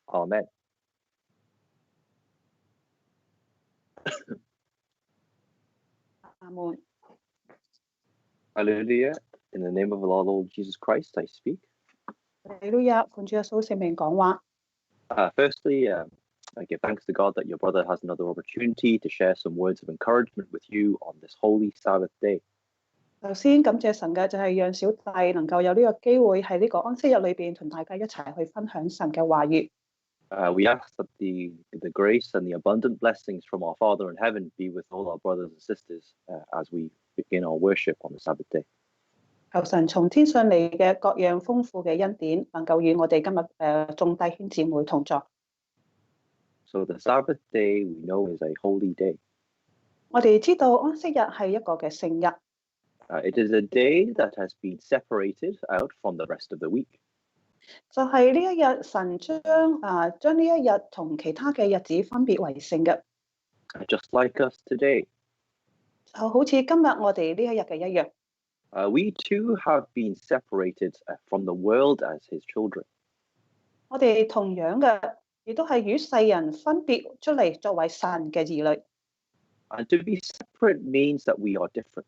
Amen. Amen. Hallelujah. In the name of our Lord Jesus Christ, I speak. 哈利路亞，奉主耶穌聖名講話。Firstly, I give thanks to God that your brother has another opportunity to share some words of encouragement with you on this holy Sabbath day. 首先感謝神嘅就係讓小弟能夠有呢個機會喺呢個安息日裏邊同大家一齊去分享神嘅話語。We ask that the grace and the abundant blessings from our Father in heaven be with all our brothers and sisters as we begin our worship on the Sabbath day. 求神從天上嚟嘅各樣豐富嘅恩典，能夠與我哋今日眾弟兄姊妹同在。So the Sabbath day we know is a holy day. 我哋知道安息日係一個嘅聖日。It is a day that has been separated out from the rest of the week. 就係呢一日，神將呢一日同其他嘅日子分別為聖嘅。Just like us today. 就好似今日我哋呢一日嘅一樣。We too have been separated from the world as his children. 我哋同樣嘅，亦都係與世人分別出嚟作為神嘅兒女。And to be separate means that we are different.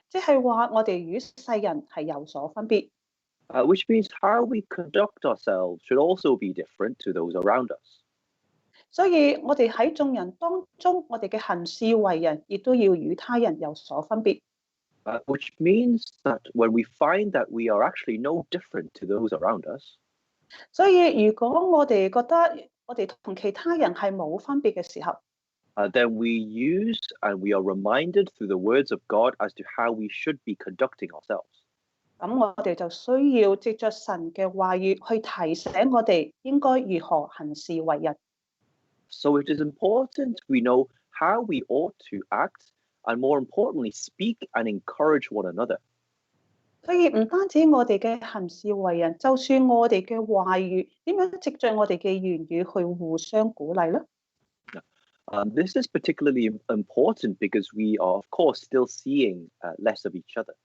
即係話我哋與世人係有所分別。Which means how we conduct ourselves should also be different to those around us. 所以我哋喺眾人當中，我哋嘅行事為人，亦都要與他人有所分別。Which means that when we find that we are actually no different to those around us. 所以如果我哋覺得我哋同其他人係冇分別嘅時候， then we use and we are reminded through the words of God as to how we should be conducting ourselves. 咁我哋就需要藉着神嘅話語去提醒我哋應該如何行事為人。So it is important we know how we ought to act and more importantly speak and encourage one another. 所以唔單止我哋嘅行事為人，就算我哋嘅話語點樣藉着我哋嘅言語去互相鼓勵咧？ This is particularly important because we are, of course, still seeing less of each other.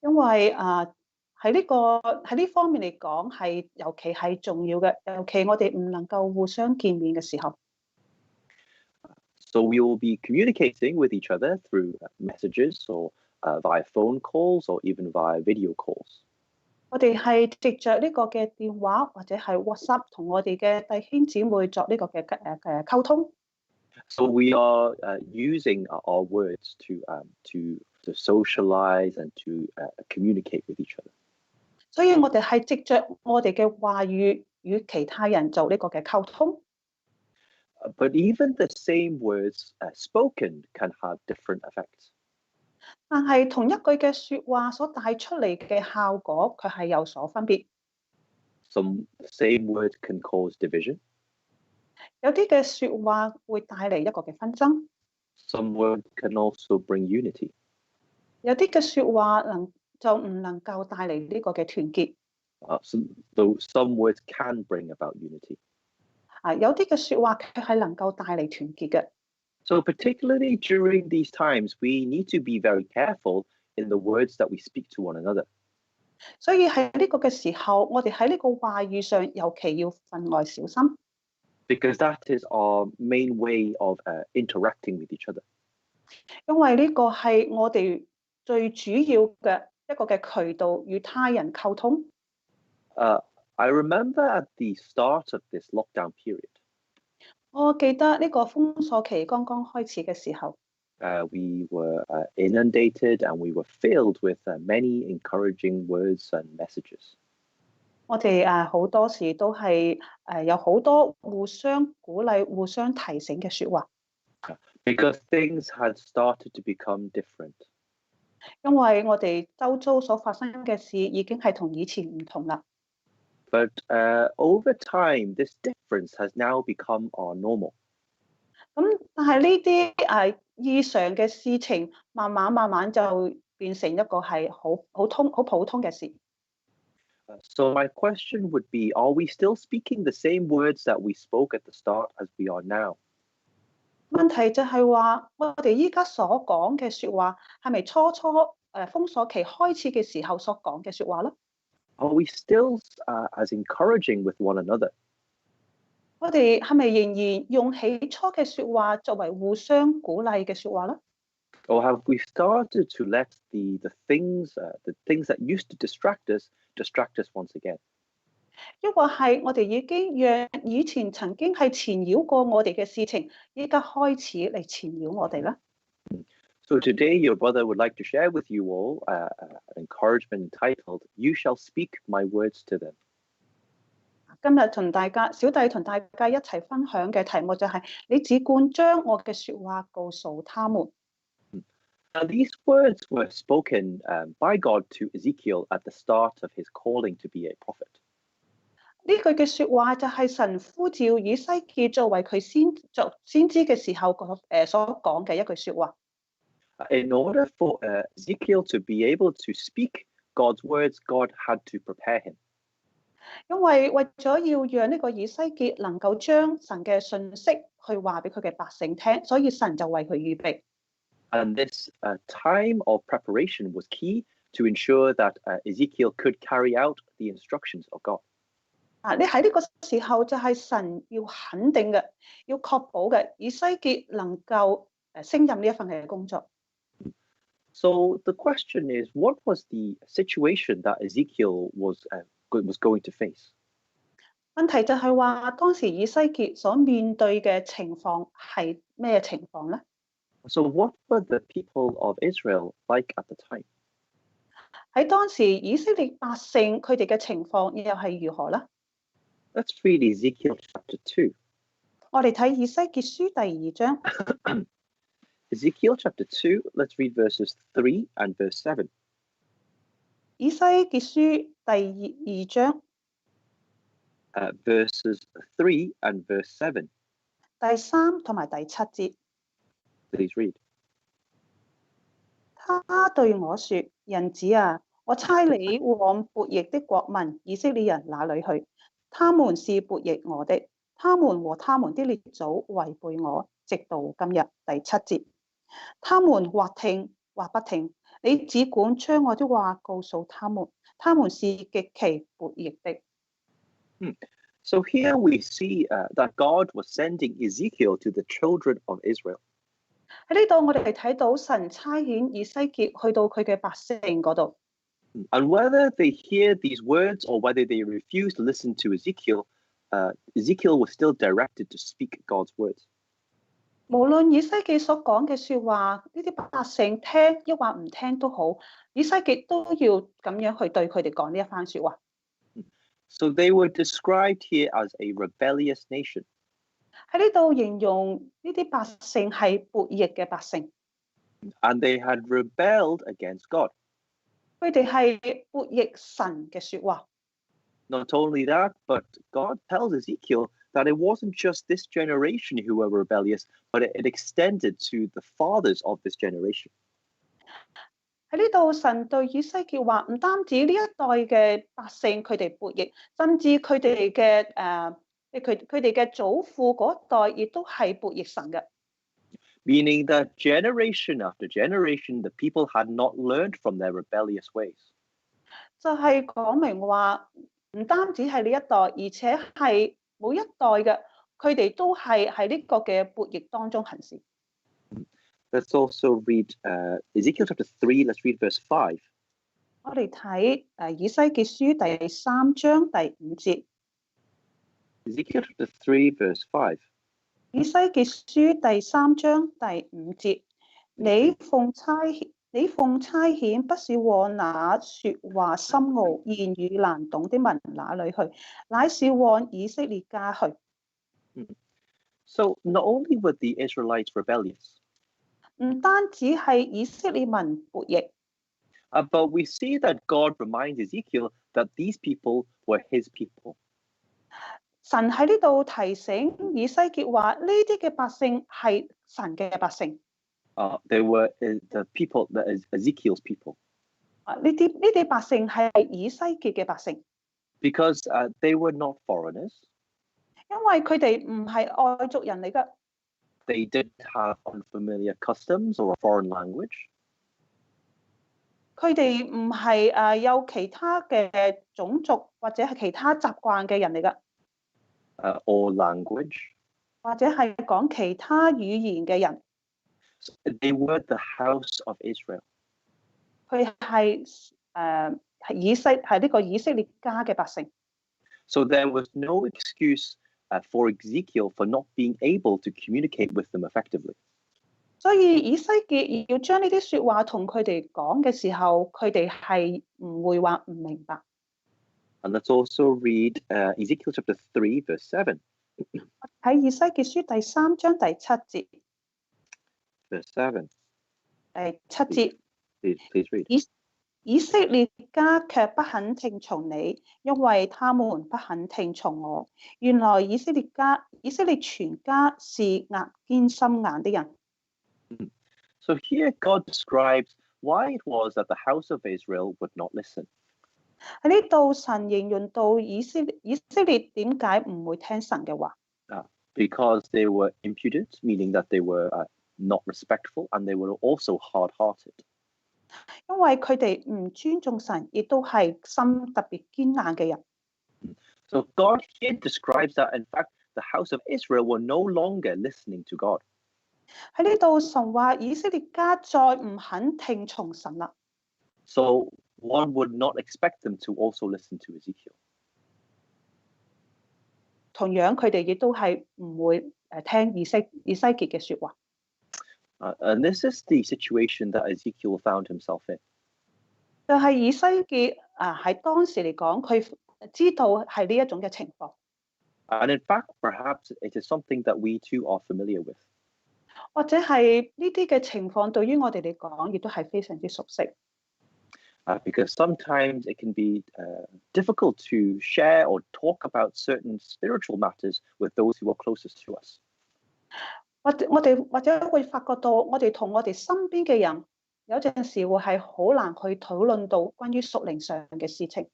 因為喺呢方面嚟講係尤其係重要嘅，尤其我哋唔能夠互相見面嘅時候。So we will be communicating with each other through messages or via phone calls or even via video calls. 我哋係藉着呢個嘅電話或者係 WhatsApp 同我哋嘅弟兄姊妹作呢個嘅溝通。So we are using our words to socialize and to communicate with each other. 所以我哋係藉着我哋嘅話語與其他人做呢個嘅溝通。But even the same words spoken can have different effects. 但係同一句嘅説話所帶出嚟嘅效果，卻係有所分別。Some same words can cause division. 有啲嘅説話會帶嚟一個嘅紛爭。Some words can also bring unity. 有啲嘅説話就唔能夠帶嚟呢個嘅團結。So some words can bring about unity. 有啲嘅説話佢係能夠帶嚟團結嘅。So particularly during these times, we need to be very careful in the words that we speak to one another. 所以喺呢個嘅時候，我哋喺呢個話語上尤其要分外小心。Because that is our main way of interacting with each other. 因為呢個係我哋最主要嘅一個嘅渠道與他人溝通。I remember at the start of this lockdown period. 我記得呢個封鎖期剛剛開始嘅時候， we were inundated and we were filled with many encouraging words and messages. 我哋好多時都係有好多互相鼓勵、互相提醒嘅説話。Because things had started to become different. 因為我哋周遭所發生嘅事已經係同以前唔同啦。But over time, this difference has now become our normal. 咁但係呢啲異常嘅事情，慢慢就變成一個係好普通嘅事。So my question would be, are we still speaking the same words that we spoke at the start as we are now? 問題就係話，我哋依家所講嘅説話，係咪初封鎖期開始嘅時候所講嘅説話咧？ Are we still as encouraging with one another? 我哋係咪仍然用起初嘅説話作為互相鼓勵嘅説話咧？ Or have we started to let the things that used to distract us once again? 抑或係我哋已經讓以前曾經係纏繞過我哋嘅事情，依家開始嚟纏繞我哋咧？ So today, your brother would like to share with you all an encouragement entitled, "You shall speak my words to them." 今日小弟同大家一齊分享嘅題目就係、你只管將我嘅説話告訴他們。Now, these words were spoken by God to Ezekiel at the start of his calling to be a prophet. 呢句嘅説話就係神呼召以西結作為佢先知嘅時候所講嘅一句説話。In order for Ezekiel to be able to speak God's words, God had to prepare him. 因為咗要讓呢個以西結能夠將神嘅信息去話俾佢嘅百姓聽，所以神就為佢預備。And this time of preparation was key to ensure that Ezekiel could carry out the instructions of God. 你喺呢個時候就係神要肯定嘅，要確保嘅，以西結能夠勝任呢一份嘅工作。So the question is, what was the situation that Ezekiel was going to face? 問題就係話，當時以西結所面對嘅情況係咩情況咧？ So what were the people of Israel like at the time? 喺當時以色列百姓佢哋嘅情況又係如何咧？ Let's read Ezekiel chapter 2. 我哋睇以西結書第2章。Ezekiel chapter 2, let's read verses 3 and verse 7. 以西結書第2章。Verses 3 and verse 7. 第3同埋第7節。Please read. 他對我說：人子啊，我差你往悖逆的國民以色列人那裏去，他們是悖逆我的，他們和他們的列祖違背我，直到今日。第7節，他們或聽或不聽，你只管將我的話告訴他們，他們是極其悖逆的。So here we see that God was sending Ezekiel to the children of Israel. 喺呢度我哋睇到神差遣以西結去到佢嘅百姓嗰度。And whether they hear these words or whether they refuse to listen to Ezekiel, Ezekiel was still directed to speak God's words. 無論以西結所講嘅説話，呢啲百姓聽抑或唔聽都好，以西結都要咁樣去對佢哋講呢一番説話。So they were described here as a rebellious nation. 喺呢度形容呢啲百姓係悖逆嘅百姓。And they had rebelled against God. 佢哋係悖逆神嘅説話。Not only that, but God tells Ezekiel that it wasn't just this generation who were rebellious, but it extended to the fathers of this generation. 喺呢度，神對以西結話，唔單止呢一代嘅百姓佢哋悖逆，甚至佢哋嘅祖父嗰一代亦都係悖逆神嘅。Meaning that generation after generation, the people had not learned from their rebellious ways. 就係講明話，唔單止係呢一代，而且係每一代嘅，佢哋都係喺呢個嘅悖逆當中行事。Let's also read Ezekiel chapter 3, let's read verse 5. 我哋睇以西結書第3章第5節。Ezekiel chapter 3, verse 5. 以西結書第3章第5節，你奉差遣不是往那說話深奧、言語難懂的民那裏去，乃是往以色列家去。So not only were the Israelites rebellious, 唔單止係以色列民悖逆， but we see that God reminds Ezekiel that these people were his people. 神喺呢度提醒以西結話：呢啲嘅百姓係神嘅百姓。They were the people, Ezekiel's people. 呢啲百姓係以西結嘅百姓。Because they were not foreigners. 因為佢哋唔係外族人嚟㗎。They didn't have unfamiliar customs or a foreign language. 佢哋唔係有其他嘅種族或者係其他習慣嘅人嚟㗎， or language. 或者係講其他語言嘅人。So they were the house of Israel. 佢係呢個以色列家嘅百姓， So there was no excuse for Ezekiel for not being able to communicate with them effectively. 所以以西結要將呢啲説話同佢哋講嘅時候，佢哋係唔會話唔明白。 And let's also read Ezekiel chapter 3, verse 7. 喺以西結書第3章第7節， Verse 7. 第7節， Please read. 以色列家卻不肯聽從你，因為他們不肯聽從我。原來以色列全家是堅心眼的人。 So here God describes why it was that the house of Israel would not listen. 喺呢度神形容到以色列點解唔會聽神嘅話？ Because they were impudent, meaning that they were not respectful, and they were also hard-hearted. 因為佢哋唔尊重神，亦都係心特別堅硬嘅人。 So God here describes that, in fact, the house of Israel were no longer listening to God. 喺呢度神話以色列家再唔肯聽從神啦。 So one would not expect them to also listen to Ezekiel. 同樣佢哋亦都係唔會聽以西結嘅説話。 And this is the situation that Ezekiel found himself in. 就係以西結喺當時嚟講，佢知道係呢一種嘅情況。 And in fact, perhaps it is something that we too are familiar with. 或者係呢啲嘅情況對於我哋嚟講，亦都係非常之熟悉。 Because sometimes it can be difficult to share or talk about certain spiritual matters with those who are closest to us. 或者會發覺到，我哋同我哋身邊嘅人有陣時會係好難去討論到關於屬靈上嘅事情。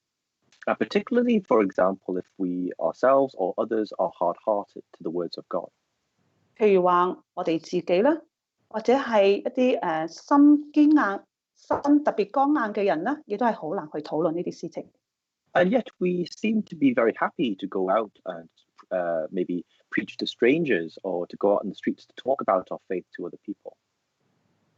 Particularly, for example, if we ourselves or others are hard-hearted to the words of God. 譬如話我哋自己啦，或者係一啲心堅硬、心特別剛硬嘅人啦，亦都係好難去討論呢啲事情。 And yet we seem to be very happy to go out and maybe preach to strangers or to go out in the streets to talk about our faith to other people.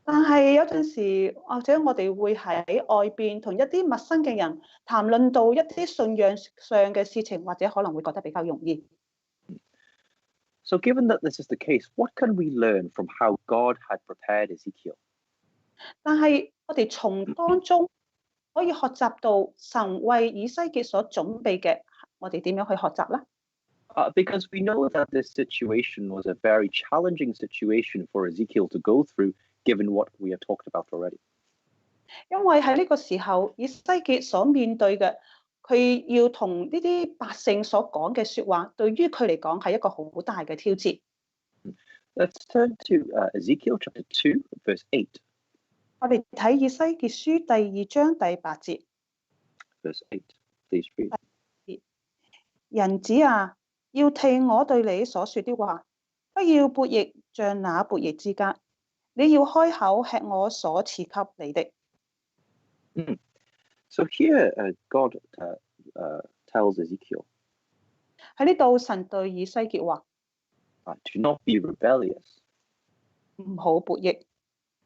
但係有陣時，或者我哋會喺外邊同一啲陌生嘅人談論到一啲信仰上嘅事情，或者可能會覺得比較容易。 So given that this is the case, what can we learn from how God had prepared Ezekiel? 但係我哋從當中可以學習到神為以西結所準備嘅，我哋點樣去學習咧？ Because we know that this situation was a very challenging situation for Ezekiel to go through, given what we have talked about already. 因為喺呢個時候，以西結所面對嘅，佢要同呢啲百姓所講嘅説話，對於佢嚟講係一個好大嘅挑戰。 Let's turn to Ezekiel chapter 2, verse 8. 我哋睇以西結書第2章第8節。 Verse 8, please read. 人子啊，要聽我對你所說的話，不要悖逆像那悖逆之家。你要開口吃我所賜給你的。 So here God tells Ezekiel, 喺呢度，神對以西結話： do not be rebellious, 唔好悖逆，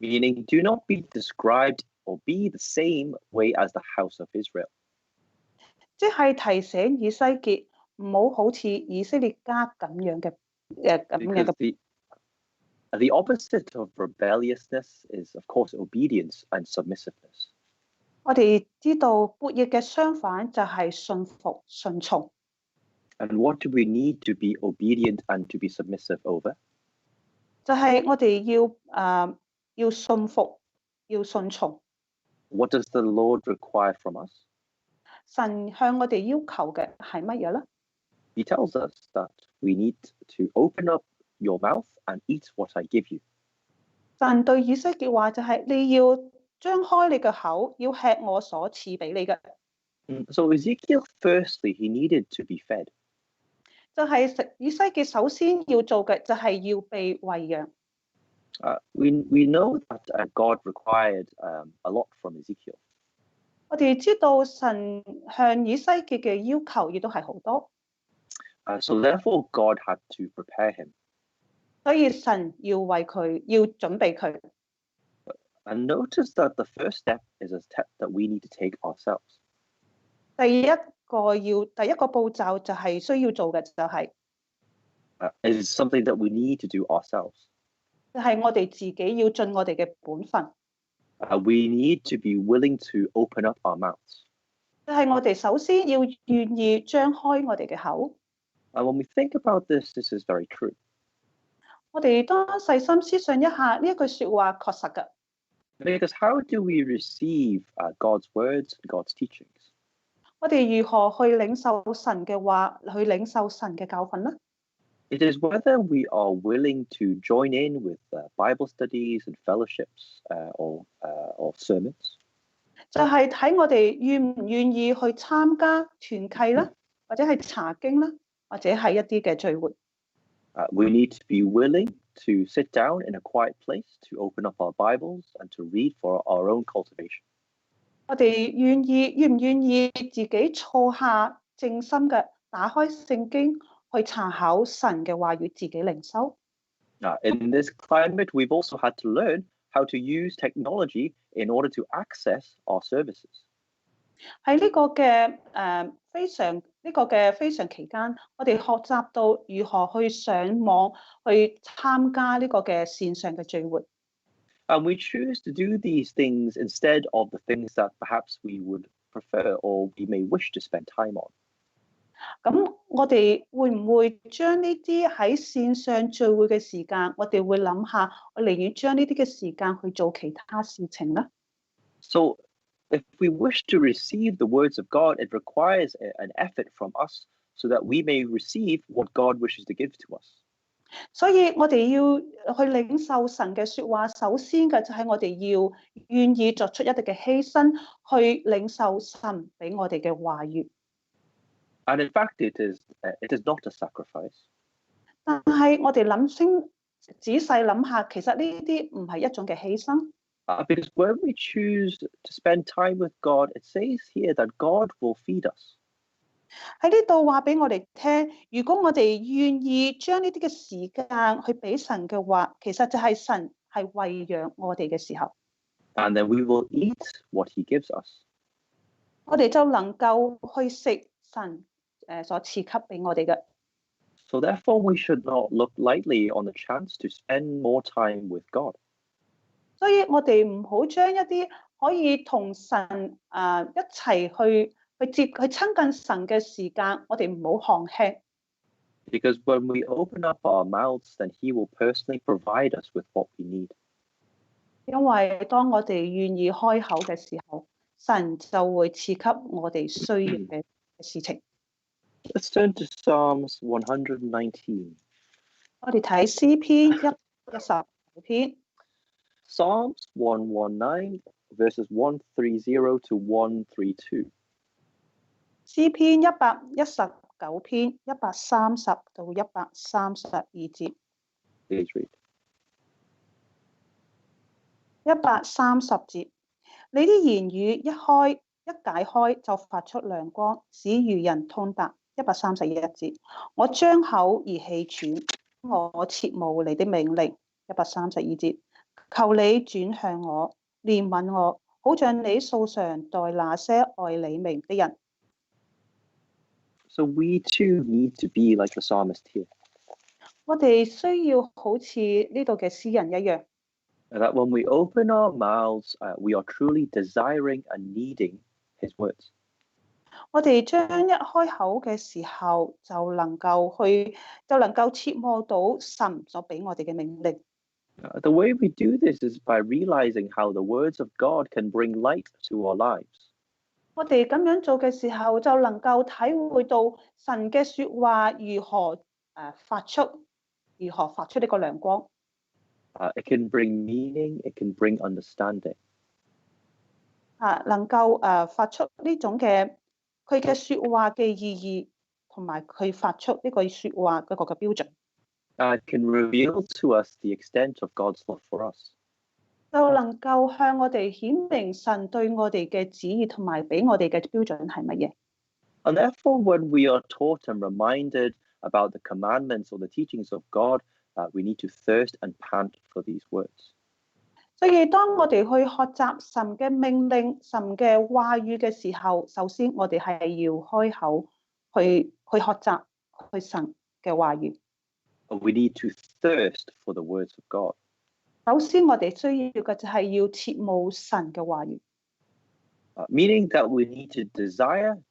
meaning do not be described or be the same way as the house of Israel. 即係提醒以西結唔好好似以色列家咁樣嘅Because the opposite of rebelliousness is, of course, obedience and submissiveness. 我哋知道悖逆嘅相反就係信服、順從。 And what do we need to be obedient and to be submissive over? 就係我哋要信服、要順從。 What does the Lord require from us? 神向我哋要求嘅係乜嘢咧？ He tells us that we need to open up your mouth and eat what I give you. 神對以西結話就係你要張開你嘅口，要吃我所賜俾你嘅。 So Ezekiel, firstly, he needed to be fed. 就係以西結首先要做嘅就係要被餵養。We know that God required a lot from Ezekiel. 我哋知道神向以西結嘅要求亦都係好多， So therefore, God had to prepare him. 所以神要為佢要準備佢。 And notice that the first step is a step that we need to take ourselves. 第一個步驟就係需要做嘅就係 Is something that we need to do ourselves. 我哋自己要盡我哋嘅本分， We need to be willing to open up our mouths. 就係我哋首先要願意張開我哋嘅口。 And when we think about this, this is very true. 我哋當細心思想一下呢一句説話確實嘅。 Because how do we receive God's words and God's teachings? 我哋如何去領受神嘅話，去領受神嘅教訓呢？ It is whether we are willing to join in with Bible studies and fellowships or sermons. 就係睇我哋願唔願意去參加團契啦，或者係查經啦，或者係一啲嘅聚會。We need to be willing to sit down in a quiet place, to open up our Bibles and to read for our own cultivation. 我哋願唔願意自己坐下靜心嘅打開聖經去查考神嘅話語，自己靈修。 In this climate, we've also had to learn how to use technology in order to access our services. 喺呢個嘅非常期間，我哋學習到如何去上網去參加呢個嘅線上嘅聚會。 And we choose to do these things instead of the things that perhaps we would prefer or we may wish to spend time on. 咁我哋會唔會將呢啲喺線上聚會嘅時間，我哋會諗下，我寧願將呢啲嘅時間去做其他事情呢？ So if we wish to receive the words of God, it requires an effort from us so that we may receive what God wishes to give to us. 所以我哋要去領受神嘅説話，首先嘅就係我哋要願意作出一定嘅犧牲，去領受神俾我哋嘅話語。 And in fact, it is not a sacrifice. 但係我哋仔細諗下，其實呢啲唔係一種嘅犧牲。 Because when we choose to spend time with God, it says here that God will feed us. 喺呢度話俾我哋聽，如果我哋願意將呢啲嘅時間去俾神嘅話，其實就係神係餵養我哋嘅時候， And then we will eat what he gives us. 我哋就能夠去食神所賜給俾我哋嘅。 So therefore, we should not look lightly on the chance to spend more time with God. 所以我哋唔好將一啲可以同神一齊去親近神嘅時間，我哋唔好看輕。 Because when we open up our mouths, then he will personally provide us with what we need. 因為當我哋願意開口嘅時候，神就會賜給我哋需要嘅事情。 Let's turn to Psalms 119. 我哋睇詩篇119篇。 Psalms 119, verses 130 to 132. 詩篇119篇130到132節。 Please read. 130節，你啲言語一解開就發出亮光，使愚人通達。131節，我張口而氣喘，我切慕你的命令。132節，求你轉向我，憐憫我，好像你素常待那些愛你名的人。 So we too need to be like the psalmist here. 我哋需要好似呢度嘅詩人一樣。 That when we open our mouths, we are truly desiring and needing his words. 我哋將一開口嘅時候，就能夠切摸到神所俾我哋嘅命令。 The way we do this is by realizing how the words of God can bring light to our lives. 我哋咁樣做嘅時候，就能夠體會到神嘅說話如何發出呢個亮光。 It can bring meaning, it can bring understanding. 能夠發出呢種嘅佢嘅說話嘅意義，同埋佢發出呢句說話嗰個嘅標準。 It can reveal to us the extent of God's love for us. 就能夠向我哋顯明神對我哋嘅旨意同埋俾我哋嘅標準係乜嘢。And therefore, when we are taught and reminded about the commandments or the teachings of God, we need to thirst and pant for these words. 所以當我哋去學習神嘅命令、神嘅話語嘅時候，首先我哋係要開口去學習去神嘅話語。We need to thirst for the words of God. 首先我哋需要嘅就係要切慕神嘅話語。Meaning that we need to desire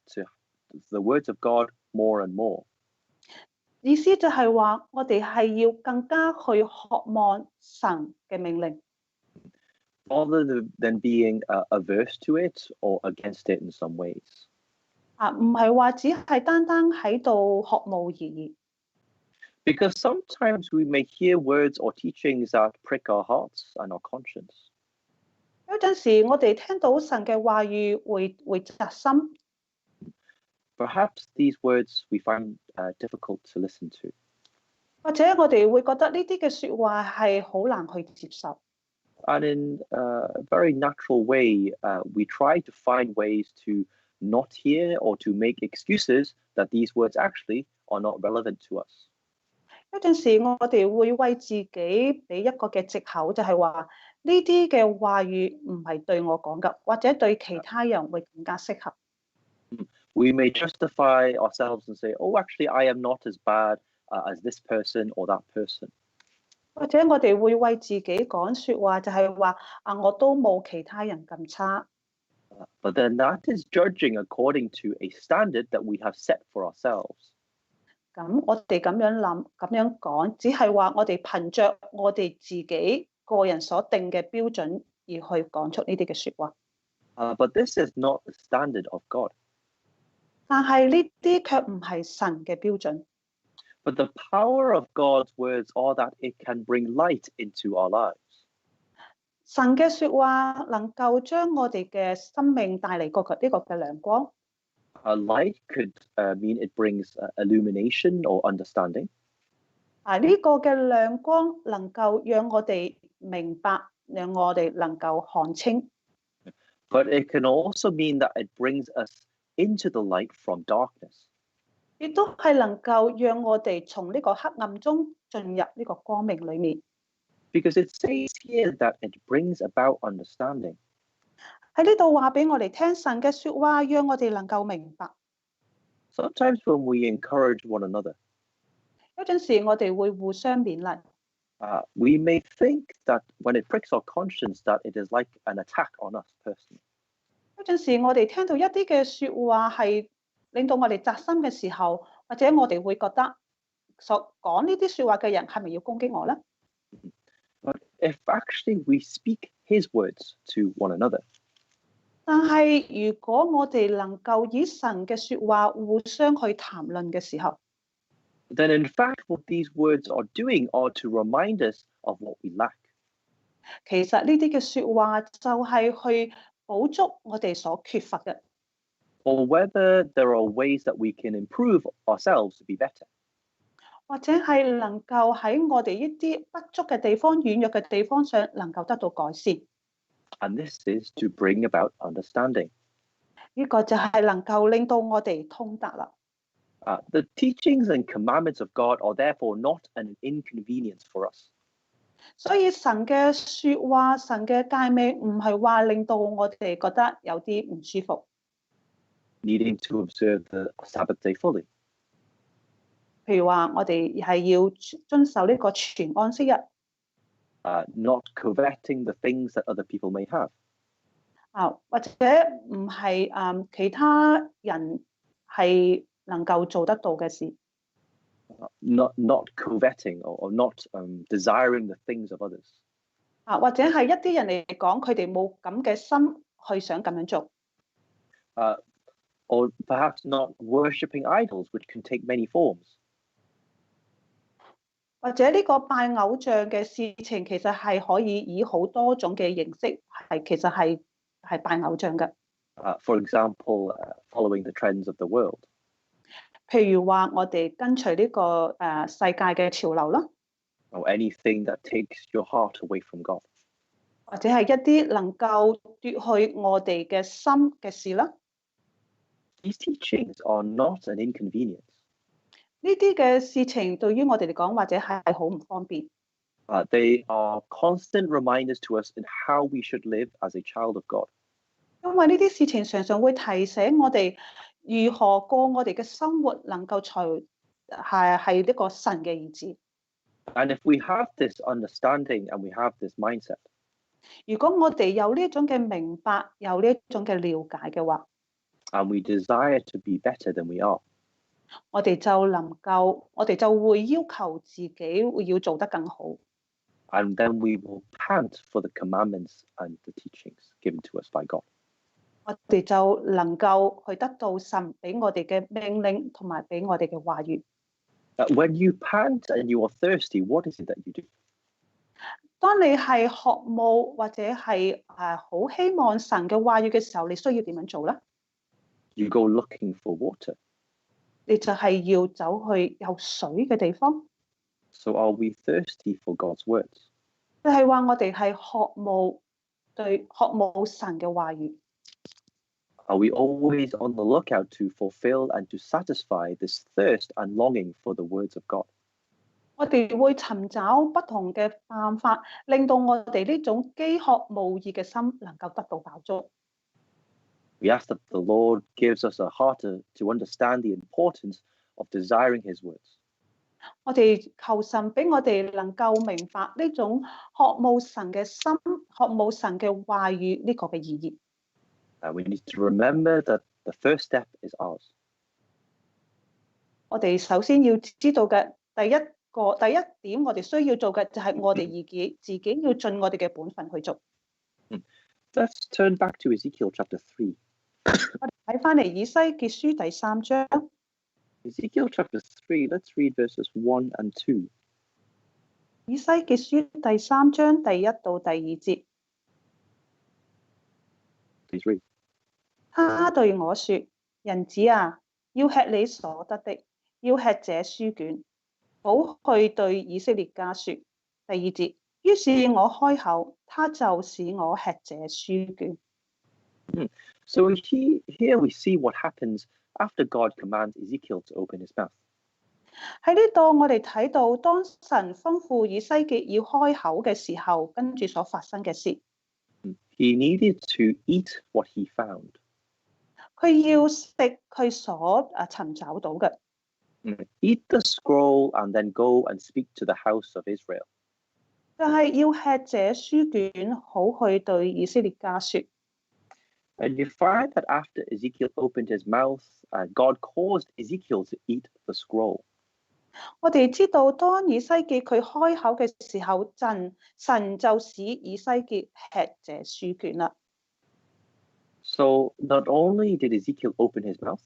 the words of God more and more. 意思就係話，我哋係要更加去渴望神嘅命令。Rather than being averse to it or against it in some ways. 唔係話只係單單喺度學慕而已。Because sometimes we may hear words or teachings that prick our hearts and our conscience. 有陣時我哋聽到神嘅話語會扎心。Perhaps these words we find difficult to listen to. 或者我哋會覺得呢啲嘅説話係好難去接受。And in a very natural way, we try to find ways to not hear or to make excuses that these words actually are not relevant to us. 有陣時我哋會為自己俾一個嘅藉口，就係話呢啲嘅話語唔係對我講嘅，或者對其他人會更加適合。We may justify ourselves and say, oh, actually, I am not as bad as this person or that person. 或者我哋會為自己講説話，就係話我都冇其他人咁差。But then that is judging according to a standard that we have set for ourselves. 咁我哋咁樣諗、咁樣講，只係話我哋憑着我哋自己個人所定嘅標準而去講出呢啲嘅説話。But this is not the standard of God. 但係呢啲卻唔係神嘅標準。But the power of God's words are that it can bring light into our lives. 神嘅説話能夠將我哋嘅生命帶嚟呢個嘅亮光。Light could mean it brings illumination or understanding. 呢個嘅亮光能夠讓我哋明白，讓我哋能夠看清。But it can also mean that it brings us into the light from darkness. 亦都係能夠讓我哋從呢個黑暗中進入呢個光明裏面。Because it says here that it brings about understanding. 喺呢度話俾我哋聽，神嘅説話讓我哋能夠明白。Sometimes when we encourage one another, 有陣時我哋會互相勉勵。we may think that when it pricks our conscience that it is like an attack on us personally. 有陣時我哋聽到一啲嘅説話係令到我哋扎心嘅時候，或者我哋會覺得所講呢啲説話嘅人係咪要攻擊我咧？ But if actually we speak his words to one another, 但係如果我哋能夠以神嘅説話互相去談論嘅時候， then in fact what these words are doing are to remind us of what we lack. 其實呢啲嘅説話就係去補足我哋所缺乏嘅。Or whether there are ways that we can improve ourselves to be better. 或者係能夠喺我哋一啲不足嘅地方、軟弱嘅地方上能夠得到改善。And this is to bring about understanding. 呢個就係能夠令到我哋通達啦。The teachings and commandments of God are therefore not an inconvenience for us. 所以神嘅説話、神嘅誡命唔係話令到我哋覺得有啲唔舒服。Needing to observe the Sabbath day fully. 譬如話，我哋係要遵守呢個全安息日。Not coveting the things that other people may have. 或者唔係其他人係能夠做得到嘅事。Not coveting or not desiring the things of others. 或者係一啲人嚟講，佢哋冇咁嘅心去想咁樣做。Or perhaps not worshipping idols, which can take many forms. 或者呢個拜偶像嘅事情，其實係可以以好多種嘅形式，其實係拜偶像嘅。For example, following the trends of the world. 譬如話，我哋跟隨呢個世界嘅潮流啦。Or anything that takes your heart away from God. 或者係一啲能夠奪去我哋嘅心嘅事啦。These teachings are not an inconvenience. 呢啲嘅事情對於我哋嚟講，或者係好唔方便。They are constant reminders to us in how we should live as a child of God. 因為呢啲事情常常會提醒我哋如何過我哋嘅生活，能夠係呢個神嘅意志。And if we have this understanding and we have this mindset, 如果我哋有呢一種嘅明白，有呢一種嘅了解嘅話， and we desire to be better than we are, 我哋就會要求自己要做得更好。and then we will pant for the commandments and the teachings given to us by God. 我哋就能夠去得到神俾我哋嘅命令同埋俾我哋嘅話語。When you pant and you are thirsty, what is it that you do? 當你係渴慕或者係好希望神嘅話語嘅時候，你需要點樣做咧？ You go looking for water. 你就係要走去有水嘅地方。So are we thirsty for God's words? 就係話我哋係渴慕神嘅話語。Are we always on the lookout to fulfill and to satisfy this thirst and longing for the words of God? 我哋會尋找不同嘅辦法，令到我哋呢種飢渴慕義嘅心能夠得到飽足。We ask that the Lord gives us a heart to understand the importance of desiring His words. 我哋求神俾我哋能夠明白呢種渴慕神嘅心、渴慕神嘅話語呢個嘅意義。We need to remember that the first step is ours. 我哋首先要知道嘅第一點，我哋需要做嘅就係我哋自己要盡我哋嘅本分去做。Let's turn back to Ezekiel chapter 3. 我哋睇翻嚟以西結書第3章。Ezekiel chapter 3, let's read verses 1 and 2. 以西結書第3章第1到第2節。Please read. 他對我說：人子啊，要吃你所得的，要吃這書卷，好去對以色列家說。第2節，於是我開口，他就使我吃這書卷。So here we see what happens after God commands Ezekiel to open his mouth. 喺呢度我哋睇到，當神吩咐以西結要開口嘅時候，跟住所發生嘅事。He needed to eat what he found. 佢要食佢所尋找到嘅。Eat the scroll and then go and speak to the house of Israel. 就係要吃這書卷，好去對以色列家說。And you find that after Ezekiel opened his mouth, God caused Ezekiel to eat the scroll. 我哋知道，當以西結佢開口嘅時候，神就使以西結吃這書卷啦。So not only did Ezekiel open his mouth,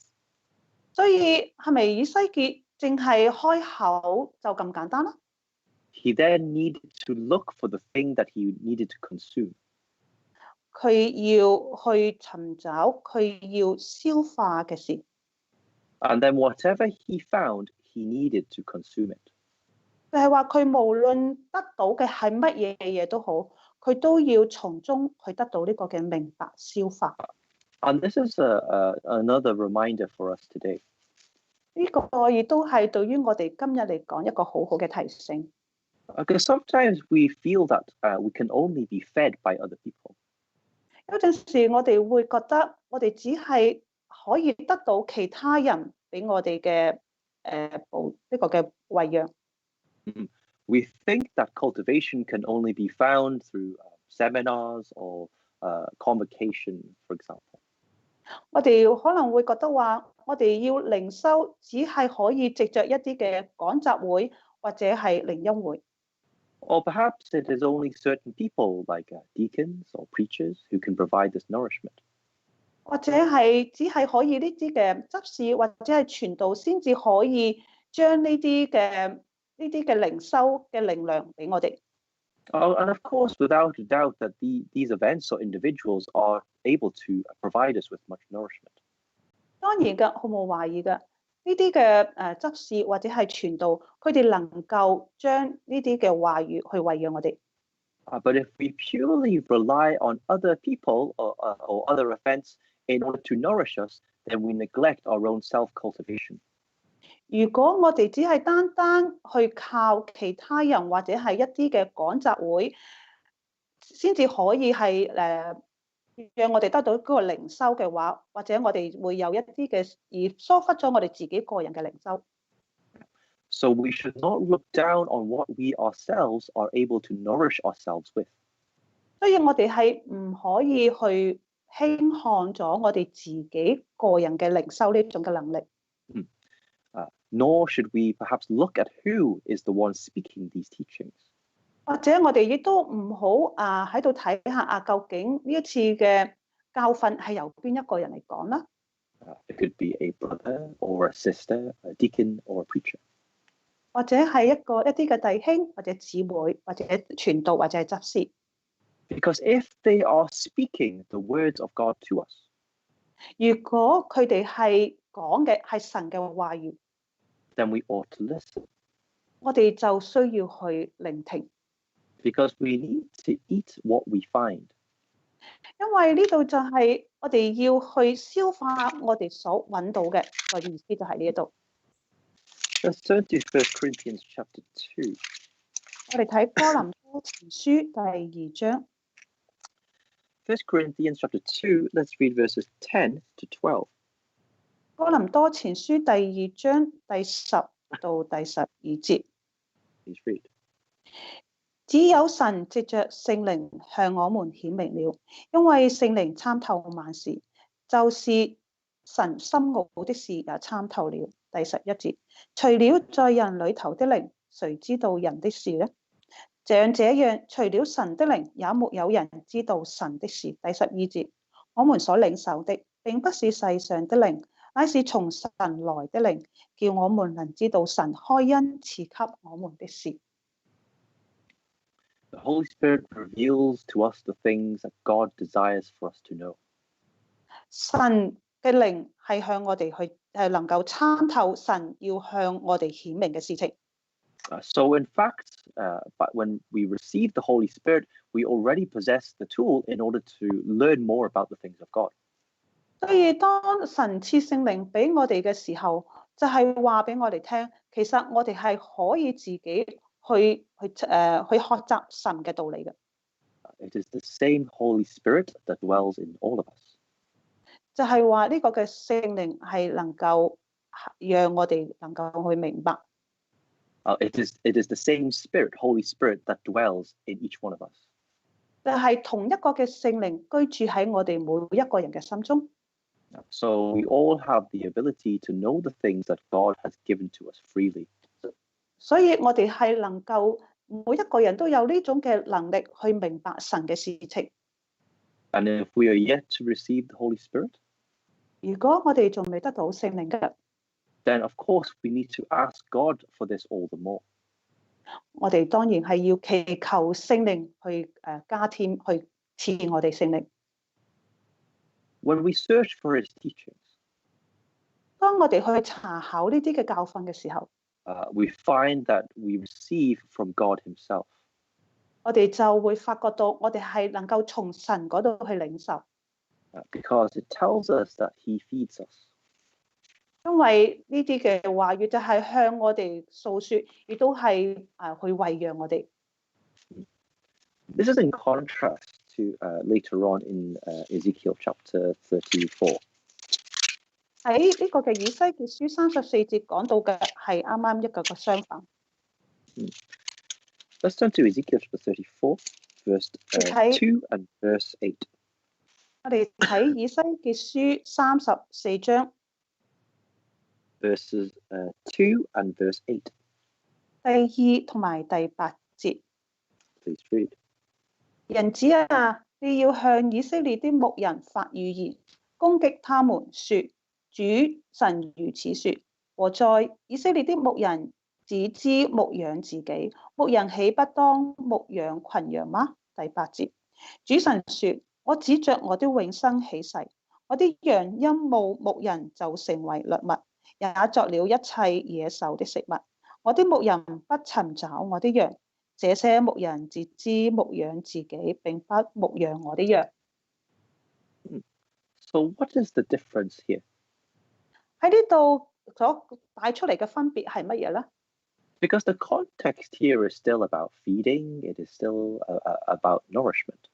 所以係咪以西結淨係開口就咁簡單啦？ he then needed to look for the thing that he needed to consume. 佢要去尋找佢要消化嘅事。And then whatever he found, he needed to consume it. 就係話佢無論得到嘅係乜嘢嘢都好，佢都要從中去得到呢個嘅明白消化。And this is another reminder for us today. 呢個亦都係對於我哋今日嚟講一個好好嘅提醒。Because sometimes we feel that we can only be fed by other people. 有陣時我哋會覺得我哋只係可以得到其他人俾我哋嘅呢個嘅餵養。We think that cultivation can only be found through seminars or convocation, for example. 我哋可能會覺得話，我哋要靈修只係可以藉着一啲嘅講習會或者係靈恩會。Or perhaps it is only certain people like deacons or preachers who can provide this nourishment. 或者係只係可以呢啲嘅執事或者係傳道先至可以將呢啲嘅靈修嘅靈糧俾我哋。And of course, without a doubt that these events or individuals are able to provide us with much nourishment. 當然嘅，毫無懷疑嘅。呢啲嘅執事或者係傳道，佢哋能夠將呢啲嘅話語去餵養我哋。But if we purely rely on other people or other events in order to nourish us, then we neglect our own self-cultivation. 如果我哋只係單單去靠其他人或者係一啲嘅講習會，先至可以係讓我哋得到嗰個靈修嘅話，或者我哋會有一啲嘅而疏忽咗我哋自己個人嘅靈修。So we should not look down on what we ourselves are able to nourish ourselves with. 所以我哋係唔可以去輕看咗我哋自己個人嘅靈修呢種嘅能力。Nor should we perhaps look at who is the one speaking these teachings. 或者我哋亦都唔好喺度睇下究竟呢一次嘅教訓係由邊一個人嚟講啦。It could be a brother or a sister, a deacon or a preacher. 或者係一啲嘅弟兄或者姊妹或者傳道或者係執事。Because if they are speaking the words of God to us, 如果佢哋係講嘅係神嘅話語， then we ought to listen. 我哋就需要去聆聽。Because we need to eat what we find. 因為呢度就係我哋要去消化我哋所揾到嘅，個意思就係呢一度。Let's turn to 1 Corinthians chapter 2. 我哋睇哥林多前書第2章。1 Corinthians chapter 2, let's read verses 10 to 12. 哥林多前書第2章第10到第12節。Please read. 只有神藉着聖靈向我們顯明了，因為聖靈參透萬事，就是神深奧的事也參透了。第11節，除了在人裏頭的靈，誰知道人的事呢？像這樣，除了神的靈，也沒有人知道神的事。第12節，我們所領受的並不是世上的靈，乃是從神來的靈，叫我們能知道神開恩賜給我們的事。The Holy Spirit reveals to us the things that God desires for us to know. 神嘅靈係向我哋去能夠參透神要向我哋顯明嘅事情。So in fact, but when we receive the Holy Spirit, we already possess the tool in order to learn more about the things of God. 所以當神賜聖靈俾我哋嘅時候，就係話俾我哋聽，其實我哋係可以自己去學習神嘅道理嘅。It is the same Holy Spirit that dwells in all of us. 就係話呢個嘅聖靈係能夠讓我哋能夠去明白。It is the same Spirit, Holy Spirit, that dwells in each one of us. 就係同一個嘅聖靈居住喺我哋每一個人嘅心中。So we all have the ability to know the things that God has given to us freely. 所以我哋係能夠每一個人都有呢種嘅能力去明白神嘅事情。And if we are yet to receive the Holy Spirit, 如果我哋仲未得到聖靈嘅， then of course we need to ask God for this all the more. 我哋當然係要祈求聖靈去加添，去賜我哋聖靈。When we search for His teachings, 當我哋去查考呢啲嘅教訓嘅時候， we find that we receive from God Himself. 我哋就會發覺到我哋係能夠從神嗰度去領受。Because it tells us that He feeds us. 因為呢啲嘅話語就係向我哋訴說，亦都係去餵養我哋。This is in contrast to later on in Ezekiel chapter 34. 喺呢個嘅以西結書34節講到嘅係啱啱一個相反。Let's turn to Ezekiel chapter 34, verse 2 and verse 8. 我哋睇以西結書34章。Verses 2 and verse 8. 第2同埋第8節。Please read. 人子啊，你要向以色列的牧人發預言，攻擊他們，說：主神如此說：和在以色列的牧人只知牧養自己，牧人豈不當牧養群羊嗎？第8節。主神說：我指着我的永生起誓，我的羊因冇牧人就成為掠物，也作了一切野獸的食物。我的牧人不尋找我的羊，這些牧人自知牧養自己，並不牧養我的羊。So what is the difference here? 喺呢度所帶出嚟嘅分別係乜嘢咧？ Because the context here is still about feeding, it is still about nourishment.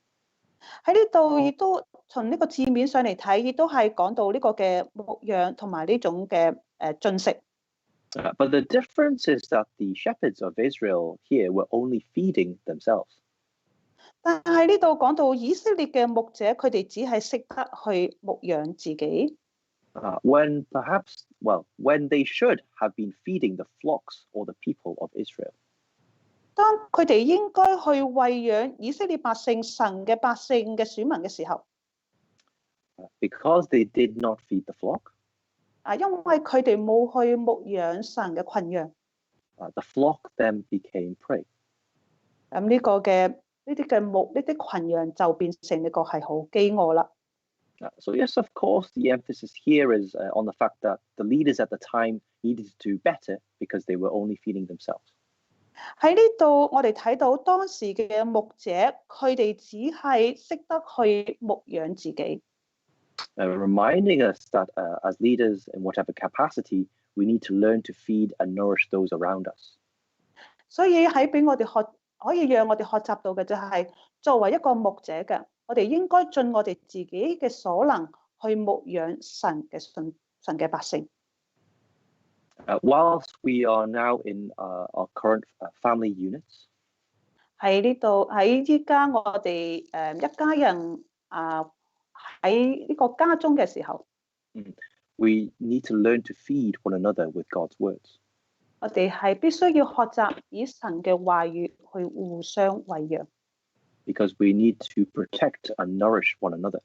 喺呢度亦都從呢個字面上嚟睇，亦都係講到呢個嘅牧養同埋呢種嘅進食。But the difference is that the shepherds of Israel here were only feeding themselves. 但係呢度講到以色列嘅牧者，佢哋只係識得去牧養自己。When they should have been feeding the flocks or the people of Israel. 當佢哋應該去餵養以色列百姓、神嘅百姓嘅選民嘅時候， because they did not feed the flock. 因為佢哋冇去牧養神嘅群羊。The flock then became prey. 咁呢個嘅呢啲群羊就變成呢個係好飢餓啦。So yes, of course, the emphasis here is on the fact that the leaders at the time needed to do better because they were only feeding themselves. 喺呢度，我哋睇到當時嘅牧者，佢哋只係識得去牧養自己。Reminding us that as leaders in whatever capacity, we need to learn to feed and nourish those around us. 所以喺俾我哋可以讓我哋學習到嘅就係，作為一個牧者嘅，我哋應該盡我哋自己嘅所能去牧養神嘅百姓。Whilst we are now in our current family units. 喺呢度喺依家我哋一家人喺呢個家中嘅時候， we need to learn to feed one another with God's words. 我哋係必須要學習以神嘅話語去互相餵養。Because we need to protect and nourish one another.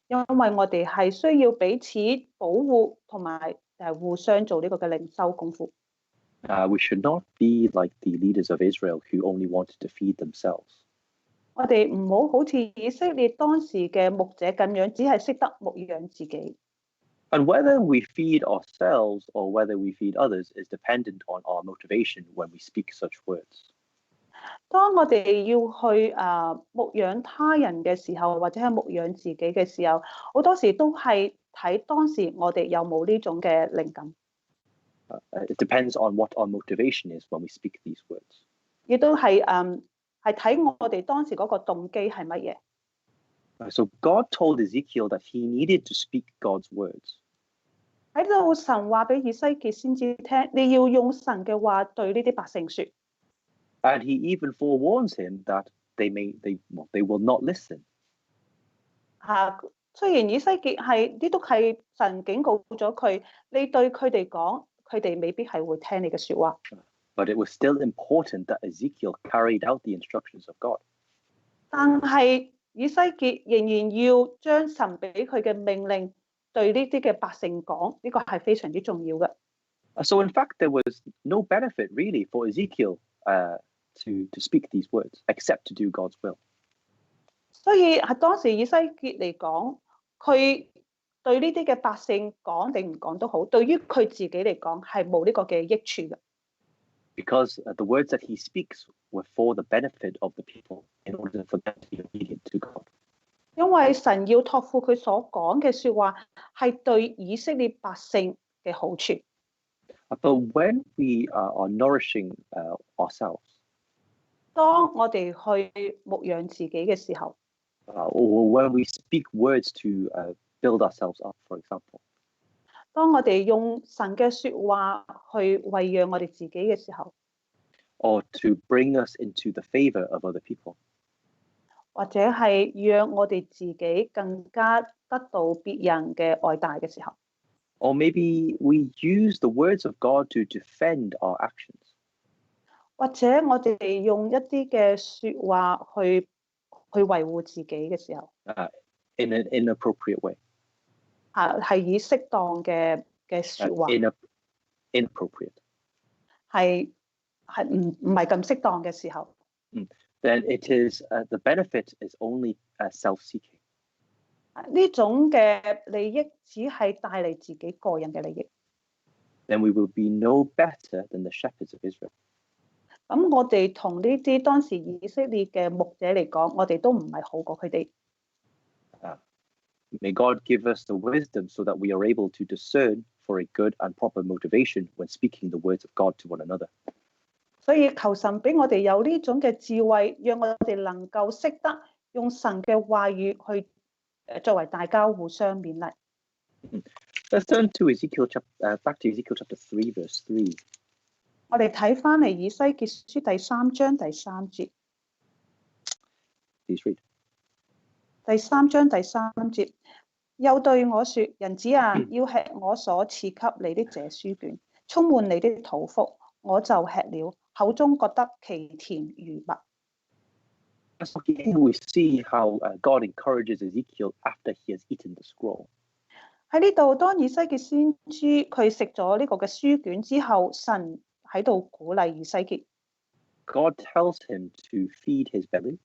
因為我哋係需要彼此保護同埋互相做呢個嘅靈修功夫。We should not be like the leaders of Israel who only wanted to feed themselves. 我哋唔好好似以色列當時嘅牧者咁樣，只係識得牧養自己。And whether we feed ourselves or whether we feed others is dependent on our motivation when we speak such words. 當我哋要去牧養他人嘅時候，或者係牧養自己嘅時候，好多時都係睇當時我哋有冇呢種嘅靈感。It depends on what our motivation is when we speak these words. 亦都係睇我哋當時嗰個動機係乜嘢。So God told Ezekiel that he needed to speak God's words. 喺度神話俾以西結先知聽，你要用神嘅話對呢啲百姓說。And he even forewarns him that they will not listen. 雖然以西結呢都係神警告咗佢，你對佢哋講，佢哋未必係會聽你嘅說話。But it was still important that Ezekiel carried out the instructions of God. 但係以西結仍然要將神俾佢嘅命令對呢啲嘅百姓講，呢個係非常之重要嘅。So in fact, there was no benefit really for Ezekiel to speak these words, except to do God's will. 所以係當時以西結嚟講，佢對呢啲嘅百姓講定唔講都好，對於佢自己嚟講係冇呢個嘅益處嘅。Because the words that he speaks were for the benefit of the people in order for them to be obedient to God. 因為神要託付佢所講嘅說話係對以色列百姓嘅好處。But when we are nourishing ourselves, 當我哋去牧養自己嘅時候， or when we speak words to build ourselves up, for example, 當我哋用神嘅說話去餵養我哋自己嘅時候， or to bring us into the favor of other people, 或者係讓我哋自己更加得到別人嘅愛戴嘅時候， or maybe we use the words of God to defend our actions. 或者我哋用一啲嘅說話去維護自己嘅時候， In an inappropriate way. 係以適當嘅說話， Inappropriate. 係唔係咁適當嘅時候， Then it is the benefit is only self-seeking. 呢種嘅利益只係帶嚟自己個人嘅利益。 Then we will be no better than the shepherds of Israel. 咁我哋同呢啲當時以色列嘅牧者嚟講，我哋都唔係好過佢哋。May God give us the wisdom so that we are able to discern for a good and proper motivation when speaking the words of God to one another. 所以求神俾我哋有呢種嘅智慧，讓我哋能夠識得用神嘅話語去作為大家互相勉勵。Let's turn to back to Ezekiel chapter 3, verse 3. 我哋睇翻嚟以西結書第3章第3節。Please read. 第3章第3節，又對我說：人子啊，要吃我所賜給你的這書卷，充滿你的肚腹，我就吃了，口中覺得其甜如蜜。So here we see how God encourages Ezekiel after he has eaten the scroll. 喺呢度，當以西結先知佢食咗呢個嘅書卷之後，神喺度鼓勵以西結。God tells him to feed his belly.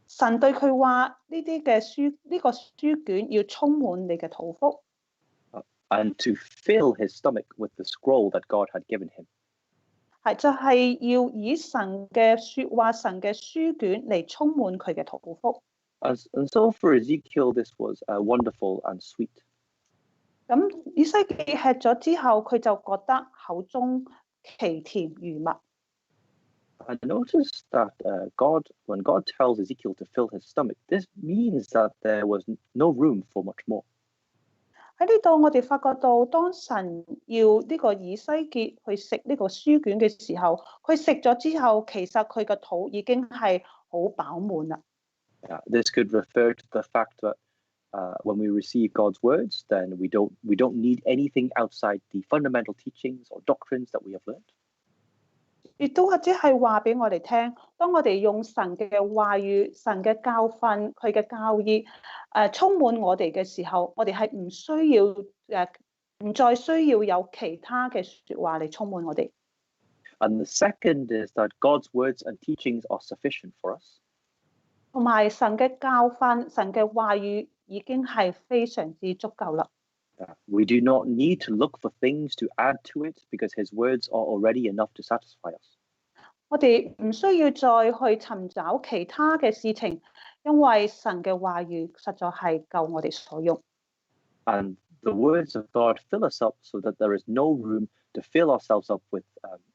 神對佢話：呢啲嘅書，呢個書卷要充滿你嘅肚腹。And to fill his stomach with the scroll that God had given him. 係就係要以神嘅説話、神嘅書卷嚟充滿佢嘅肚腹。And so for Ezekiel, this was wonderful and sweet. 咁以西結吃咗之後，佢就覺得口中其甜如蜜。I noticed that when God tells Ezekiel to fill his stomach, this means that there was no room for much more. 喺呢度，我哋發覺到，當神要呢個以西結去食呢個書卷嘅時候，佢食咗之後，其實佢個肚已經係好飽滿啦。This could refer to the fact that when we receive God's words, then we don't need anything outside the fundamental teachings or doctrines that we have learned. 亦都或者係話俾我哋聽，當我哋用神嘅話語、神嘅教訓、佢嘅教義充滿我哋嘅時候，我哋係唔需要唔再需要有其他嘅説話嚟充滿我哋。And the second is that God's words and teachings are sufficient for us. 同埋神嘅教訓、神嘅話語已經係非常之足夠啦。We do not need to look for things to add to it because his words are already enough to satisfy us. 我哋唔需要再去尋找其他嘅事情，因為神嘅話語實在係夠我哋所用。And the words of God fill us up so that there is no room to fill ourselves up with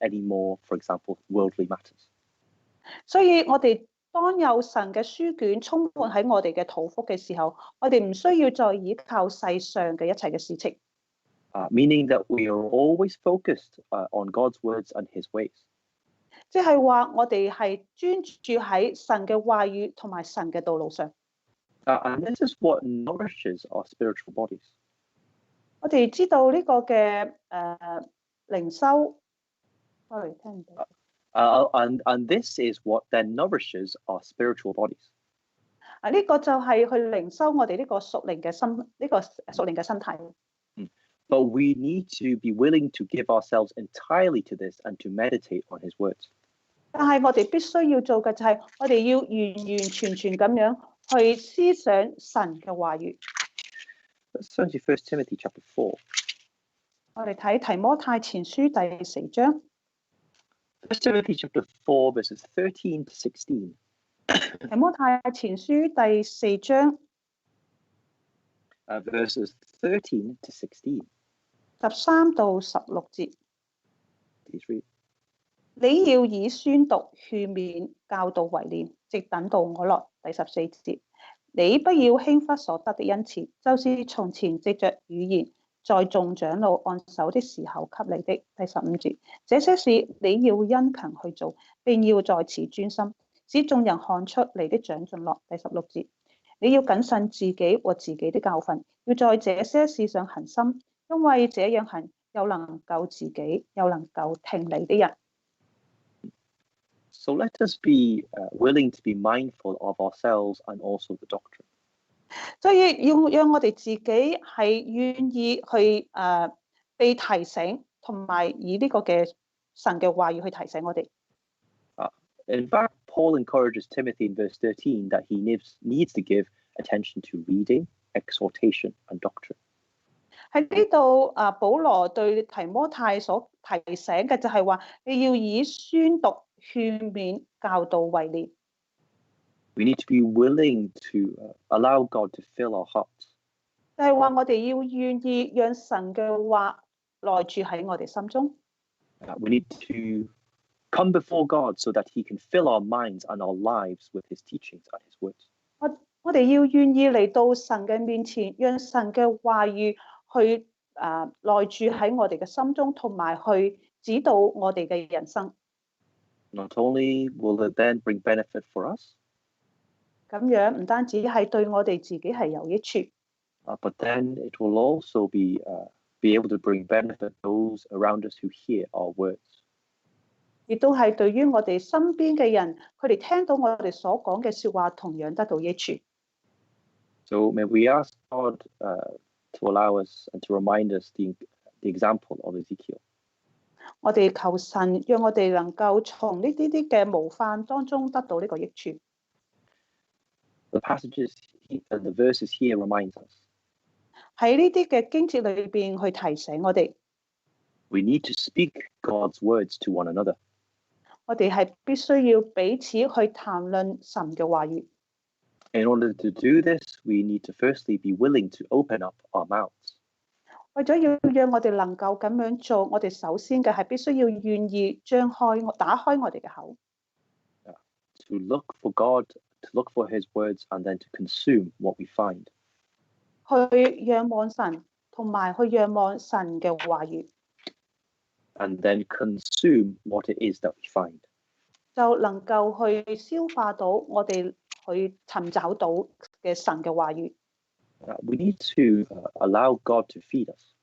any more, for example, worldly matters. 所以我哋當有神嘅書卷充滿喺我哋嘅肚腹嘅時候，我哋唔需要再依靠世上嘅一切嘅事情。Meaning that we are always focused on God's words and his ways. 即係話我哋係專注喺神嘅話語同埋神嘅道路上。And this is what nourishes our spiritual bodies. 我哋知道呢個嘅靈修 ，sorry 聽唔到。And this is what then nourishes our spiritual bodies. 呢個就係去靈修我哋呢個屬靈嘅身，呢個屬靈嘅身體。But we need to be willing to give ourselves entirely to this and to meditate on his words. 但係我哋必須要做嘅就係，我哋要完完全全咁樣去思想神嘅話語。Let's turn to 1 Timothy chapter 4. 我哋睇提摩太前書第4章。1 Timothy chapter 4, verses 13 to 16. 提摩太前書第4章verses 13 to 16. 13到16節。Please read. 你要以宣讀、勸勉、教導為念，直等到我來。第14節。你不要輕忽所得的恩賜，就是從前藉着語言，在眾長老按手的時候給你的。第15節。這些事你要殷勤去做，並要在此專心，使眾人看出你的長進樂。第16節。你要謹慎自己和自己的教訓，要在這些事上恒心，因為這樣行又能救自己，又能夠聽你的人。So let us be willing to be mindful of ourselves and also the doctrine. 所以要讓我哋自己係願意去被提醒，同埋以呢個嘅神嘅話語去提醒我哋。In fact, Paul encourages Timothy in verse 13 that he needs to give attention to reading, exhortation, and doctrine. 喺呢度保羅對提摩太所提醒嘅就係話，你要以宣讀、勸勉、教導為念。We need to be willing to allow God to fill our hearts. 就係話我哋要願意讓神嘅話內住喺我哋心中。We need to come before God so that He can fill our minds and our lives with His teachings and His words. 我哋要願意嚟到神嘅面前，讓神嘅話語去內住喺我哋嘅心中，同埋去指導我哋嘅人生。Not only will it then bring benefit for us, 咁樣唔單止係對我哋自己係有益處， but then it will also be able to bring benefit those around us who hear our words. 亦都係對於我哋身邊嘅人，佢哋聽到我哋所講嘅説話，同樣得到益處。So may we ask God to allow us and to remind us the example of Ezekiel. 我哋求神，讓我哋能夠從呢啲嘅模範當中得到呢個益處。The passages and the verses here reminds us. 喺呢啲嘅經節裏邊去提醒我哋， We need to speak God's words to one another. 我哋係必須要彼此去談論神嘅話語。In order to do this, we need to firstly be willing to open up our mouths. 為咗要讓我哋能夠咁樣做，我哋首先嘅係必須要願意打開我哋嘅口。To look for God, to look for His words, and then to consume what we find. 去仰望神，同埋去仰望神嘅話語。And then consume what it is that we find. 就能夠去消化到我哋去尋找到嘅神嘅話語。We need to allow God to feed us.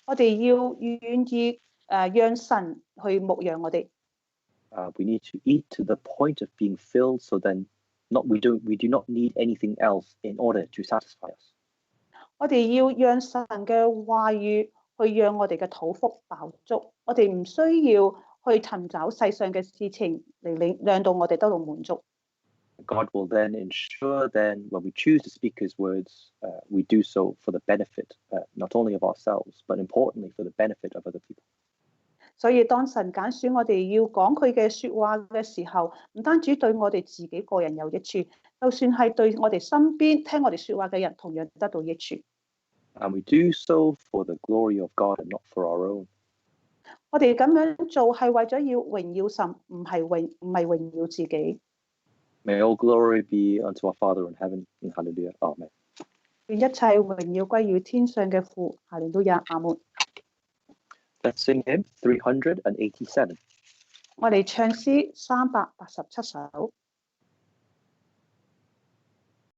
我哋要願意讓神去牧養我哋。We need to eat to the point of being filled, so then we do not need anything else in order to satisfy us. 我哋要讓神嘅話語去讓我哋嘅肚腹飽足。我哋唔需要去尋找世上嘅事情嚟讓到我哋得到滿足。God will then ensure then when we choose to speak His words, we do so for the benefit not only of ourselves, but importantly for the benefit of other people. 所以當神揀選我哋要講佢嘅説話嘅時候，唔單止對我哋自己個人有益處，就算係對我哋身邊聽我哋説話嘅人，同樣得到益處。And we do so for the glory of God and not for our own. 我哋咁樣做係為咗要榮耀神，唔係榮耀自己。May all glory be unto our Father in heaven. And hallelujah. Amen. 願一切榮耀歸於天上嘅父。哈利路亞，阿門。Let's sing hymn 387. 我哋唱詩387首。